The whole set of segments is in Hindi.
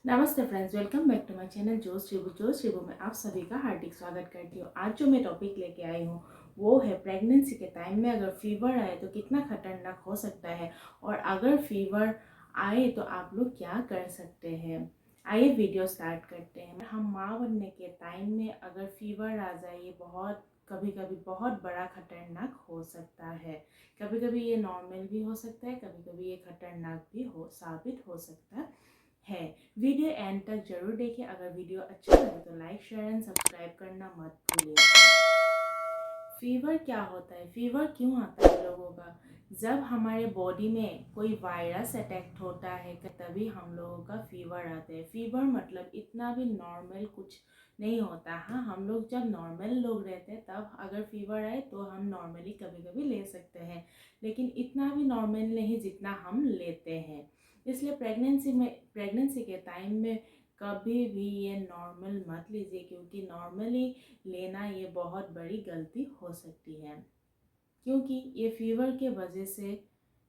नमस्ते friends, welcome back to my channel जोश रिबू में आप सभी का हार्दिक स्वागत करती हूँ। आज जो मैं टॉपिक लेके आई हूँ वो है प्रेगनेंसी के टाइम में अगर फीवर आए तो कितना खतरनाक हो सकता है, और अगर फीवर आए तो आप लोग क्या कर सकते हैं। आइए वीडियो स्टार्ट करते हैं। हम माँ बनने के टाइम में अगर फीवर आ जाए ये कभी कभी बहुत बड़ा खतरनाक हो सकता है। कभी कभी ये नॉर्मल भी हो सकता है, कभी कभी ये खतरनाक भी साबित हो सकता है। वीडियो एंड तक जरूर देखिए। अगर वीडियो अच्छा लगे तो लाइक शेयर एंड सब्सक्राइब करना मत भूलिए। फीवर क्या होता है, फीवर क्यों आता है लोगों का? जब हमारे बॉडी में कोई वायरस अटैक होता है तभी हम लोगों का फीवर आता है। फीवर मतलब इतना भी नॉर्मल कुछ नहीं होता। हाँ, हम लोग जब नॉर्मल लोग रहते हैं तब अगर फीवर आए तो हम नॉर्मली कभी कभी ले सकते हैं, लेकिन इतना भी नॉर्मल नहीं जितना हम लेते हैं। इसलिए प्रेगनेंसी के टाइम में कभी भी ये नॉर्मल मत लीजिए, क्योंकि नॉर्मली लेना ये बहुत बड़ी गलती हो सकती है। क्योंकि ये फीवर के वजह से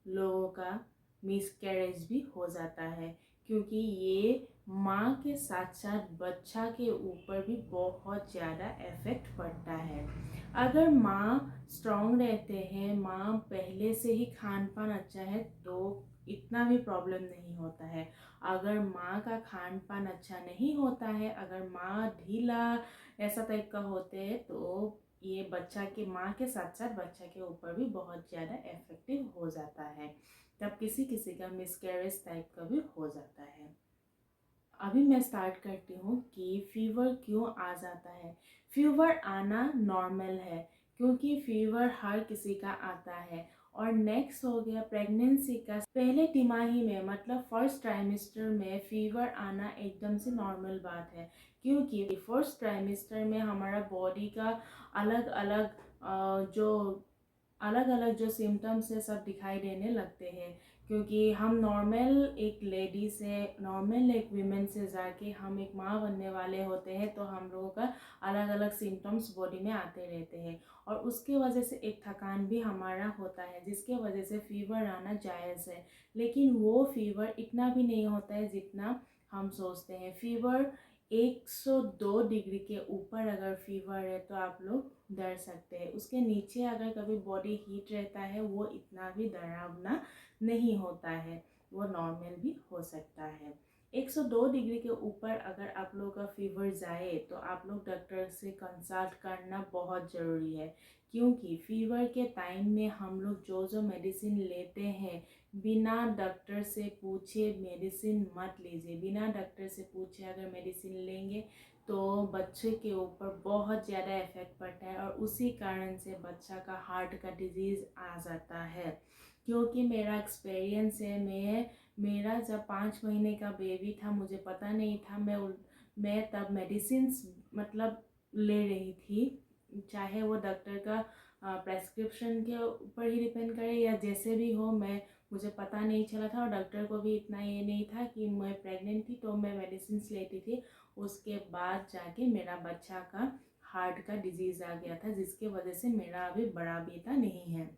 लोगों का मिसकैरेज भी हो जाता है, क्योंकि ये माँ के साथ साथ बच्चा के ऊपर भी बहुत ज़्यादा इफ़ेक्ट पड़ता है। अगर माँ स्ट्रॉन्ग रहते हैं, माँ पहले से ही खान पान अच्छा है तो इतना भी प्रॉब्लम नहीं होता है। अगर माँ का खान पान अच्छा नहीं होता है, अगर माँ ढीला ऐसा टाइप का होते हैं तो ये बच्चा के माँ के साथ साथ बच्चा के ऊपर भी बहुत ज़्यादा इफेक्टिव हो जाता है। तब किसी किसी का मिसकैरेज टाइप का भी हो जाता है। अभी मैं स्टार्ट करती हूँ कि फीवर क्यों आ जाता है। फीवर आना नॉर्मल है, क्योंकि फीवर हर किसी का आता है। और नेक्स्ट हो गया प्रेगनेंसी का पहले तिमाही में, मतलब फर्स्ट ट्राइमेस्टर में फीवर आना एकदम से नॉर्मल बात है। क्योंकि फर्स्ट ट्राइमेस्टर में हमारा बॉडी का अलग अलग जो सिम्टम्स है सब दिखाई देने लगते हैं। क्योंकि हम नॉर्मल एक लेडी से, नॉर्मल एक वीमेन से जाके हम एक माँ बनने वाले होते हैं तो हम लोगों का अलग अलग सिम्टम्स बॉडी में आते रहते हैं। और उसके वजह से एक थकान भी हमारा होता है, जिसके वजह से फीवर आना जायज़ है। लेकिन वो फीवर इतना भी नहीं होता है जितना हम सोचते हैं। फीवर 102 डिग्री के ऊपर अगर फीवर है तो आप लोग डर सकते हैं। उसके नीचे अगर कभी बॉडी हीट रहता है वो इतना भी डरावना नहीं होता है, वो नॉर्मल भी हो सकता है। 102 डिग्री के ऊपर अगर आप लोगों का फीवर जाए तो आप लोग डॉक्टर से कंसल्ट करना बहुत ज़रूरी है। क्योंकि फीवर के टाइम में हम लोग जो जो मेडिसिन लेते हैं बिना डॉक्टर से पूछे मेडिसिन मत लीजिए। बिना डॉक्टर से पूछे अगर मेडिसिन लेंगे तो बच्चे के ऊपर बहुत ज़्यादा इफेक्ट पड़ता है, और उसी कारण से बच्चा का हार्ट का डिजीज़ आ जाता है। क्योंकि मेरा एक्सपीरियंस है, मेरा जब 5 महीने का बेबी था मुझे पता नहीं था, मैं तब मेडिसिन्स मतलब ले रही थी, चाहे वो डॉक्टर का प्रेस्क्रिप्शन के ऊपर ही डिपेंड करे या जैसे भी हो। मुझे पता नहीं चला था, और डॉक्टर को भी इतना ये नहीं था कि मैं प्रेग्नेंट थी तो मैं मेडिसिन लेती थी। उसके बाद जाके मेरा बच्चा का हार्ट का डिजीज़ आ गया था, जिसके वजह से मेरा अभी बड़ा बेटा नहीं है।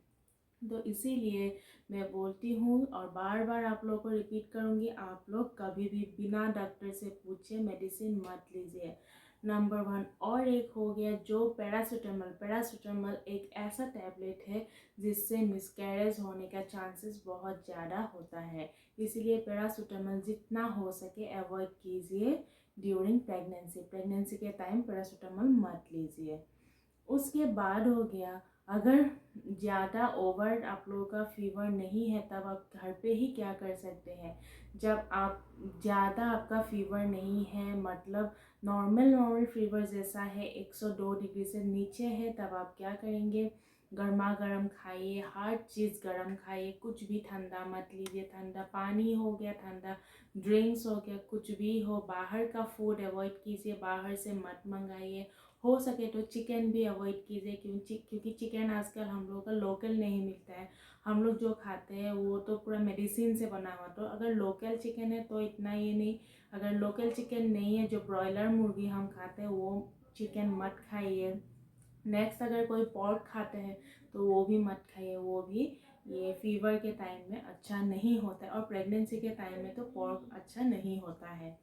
तो इसीलिए मैं बोलती हूँ और बार बार आप लोगों को रिपीट करूँगी, आप लोग कभी भी बिना डॉक्टर से पूछे मेडिसिन मत लीजिए। नंबर 1। और एक हो गया जो पैरासीटामोल एक ऐसा टैबलेट है जिससे मिसकैरेज होने का चांसेस बहुत ज़्यादा होता है। इसलिए पैरासीटामोल जितना हो सके अवॉइड कीजिए ड्यूरिंग प्रेगनेंसी के टाइम पैरासीटामोल मत लीजिए। उसके बाद हो गया, अगर ज़्यादा ओवर आप लोगों का फीवर नहीं है तब आप घर पे ही क्या कर सकते हैं। जब आप ज़्यादा आपका फीवर नहीं है, मतलब नॉर्मल फीवर जैसा है, 102 डिग्री से नीचे है, तब आप क्या करेंगे, गर्मा गर्म खाइए, हर चीज़ गर्म खाइए, कुछ भी ठंडा मत लीजिए। ठंडा पानी हो गया, ठंडा ड्रिंक्स हो गया, कुछ भी हो, बाहर का फूड अवॉइड कीजिए, बाहर से मत मंगाइए। हो सके तो चिकन भी अवॉइड कीजिए, क्योंकि चिकन आजकल हम लोगों का लोकल नहीं मिलता है। हम लोग जो खाते हैं वो तो पूरा मेडिसिन से बना हुआ। तो अगर लोकल चिकन है तो इतना ये नहीं, अगर लोकल चिकन नहीं है, जो ब्रॉयलर मुर्गी हम खाते हैं वो चिकन मत खाइए। नेक्स्ट, अगर कोई पॉर्क खाते हैं तो वो भी मत खाइए, वो भी ये फीवर के टाइम में अच्छा नहीं होता है, और प्रेगनेंसी के टाइम में तो पॉर्क अच्छा नहीं होता है।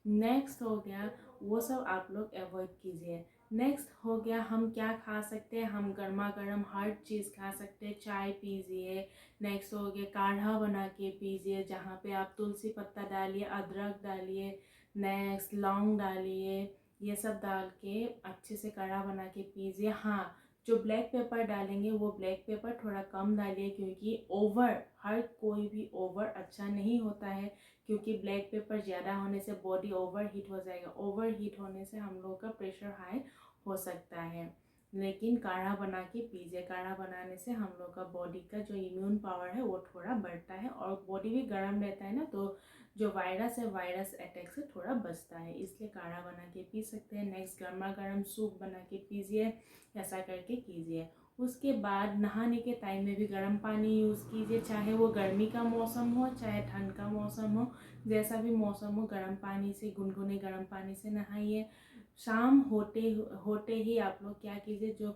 नेक्स्ट हो गया वो सब आप लोग अवॉइड कीजिए। नेक्स्ट हो गया हम क्या खा सकते हैं, हम गर्मा गर्म हर चीज़ खा सकते हैं, चाय पीजिए। नेक्स्ट हो गया काढ़ा बना के पीजिए, जहाँ पे आप तुलसी पत्ता डालिए, अदरक डालिए, नेक्स्ट लौंग डालिए, ये सब डाल के अच्छे से काढ़ा बना के पीजिए। हाँ, जो ब्लैक पेपर डालेंगे वो ब्लैक पेपर थोड़ा कम डालिए, क्योंकि ओवर हर कोई भी ओवर अच्छा नहीं होता है, क्योंकि ब्लैक पेपर ज़्यादा होने से बॉडी ओवर हीट हो जाएगा, ओवर हीट होने से हम लोग का प्रेशर हाई हो सकता है। लेकिन काढ़ा बना के पीजिए, काढ़ा बनाने से हम लोग का बॉडी का जो इम्यून पावर है वो थोड़ा बढ़ता है, और बॉडी भी गर्म रहता है ना, तो जो वायरस है वायरस अटैक से थोड़ा बचता है, इसलिए काढ़ा बना के पी सकते हैं। नेक्स्ट गर्मा गर्म सूप बना के पीजिए, ऐसा करके कीजिए। उसके बाद नहाने के टाइम में भी गर्म पानी यूज़ कीजिए, चाहे वो गर्मी का मौसम हो चाहे ठंड का मौसम हो, जैसा भी मौसम हो गर्म पानी से, गुनगुने गर्म पानी से नहाइए। शाम होते होते ही आप लोग क्या कीजिए, जो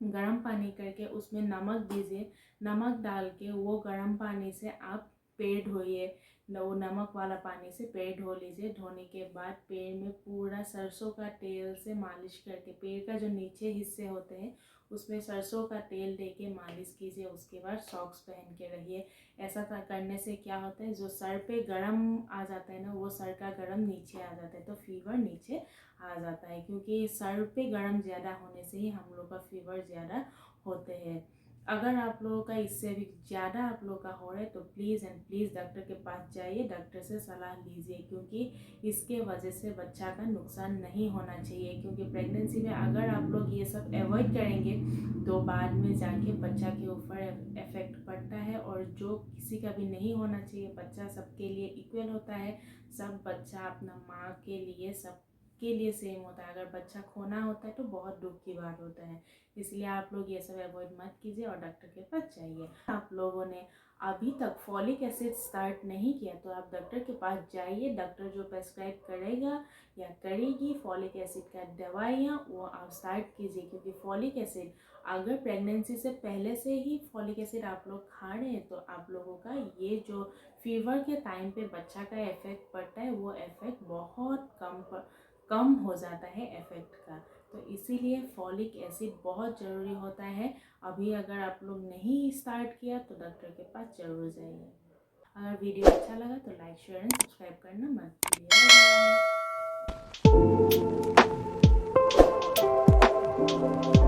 गर्म पानी करके उसमें नमक दीजिए, नमक डाल के वो गर्म पानी से आप पैर धोइए। वो नमक वाला पानी से पैर धो लीजिए। धोने के बाद पैर में पूरा सरसों का तेल से मालिश करके, पैर का जो नीचे हिस्से होते हैं उसमें सरसों का तेल दे के मालिश कीजिए। उसके बाद सॉक्स पहन के रहिए। ऐसा करने से क्या होता है, जो सर पे गरम आ जाता है ना, वो सर का गरम नीचे आ जाता है, तो फीवर नीचे आ जाता है, क्योंकि सर पे गरम ज़्यादा होने से ही हम लोग का फीवर ज़्यादा होते हैं। अगर आप लोगों का इससे भी ज़्यादा आप लोगों का हो रहा है तो प्लीज़ एंड प्लीज़ डॉक्टर के पास जाइए, डॉक्टर से सलाह लीजिए, क्योंकि इसके वजह से बच्चा का नुकसान नहीं होना चाहिए। क्योंकि प्रेगनेंसी में अगर आप लोग ये सब अवॉइड करेंगे तो बाद में जाके बच्चा के ऊपर इफ़ेक्ट पड़ता है, और जो किसी का भी नहीं होना चाहिए। बच्चा सबके लिए इक्वल होता है, सब बच्चा अपना माँ के लिए सब के लिए सेम होता है। अगर बच्चा खोना होता है तो बहुत दुख की बात होता है, इसलिए आप लोग ये सब अवॉइड मत कीजिए और डॉक्टर के पास जाइए। आप लोगों ने अभी तक फॉलिक एसिड स्टार्ट नहीं किया तो आप डॉक्टर के पास जाइए, डॉक्टर जो प्रेस्क्राइब करेगा या करेगी फॉलिक एसिड का दवाइयाँ वो आप स्टार्ट कीजिए। क्योंकि फॉलिक एसिड अगर प्रेगनेंसी से पहले से ही फॉलिक एसिड आप लोग खा रहे हैं तो आप लोगों का ये जो फीवर के टाइम पे बच्चा का इफेक्ट पड़ता है वो इफेक्ट बहुत कम हो जाता है इफेक्ट का। तो इसीलिए फॉलिक एसिड बहुत ज़रूरी होता है। अभी अगर आप लोग नहीं स्टार्ट किया तो डॉक्टर के पास ज़रूर जाइए। अगर वीडियो अच्छा लगा तो लाइक शेयर एंड सब्सक्राइब करना मत भूलिए। बाय।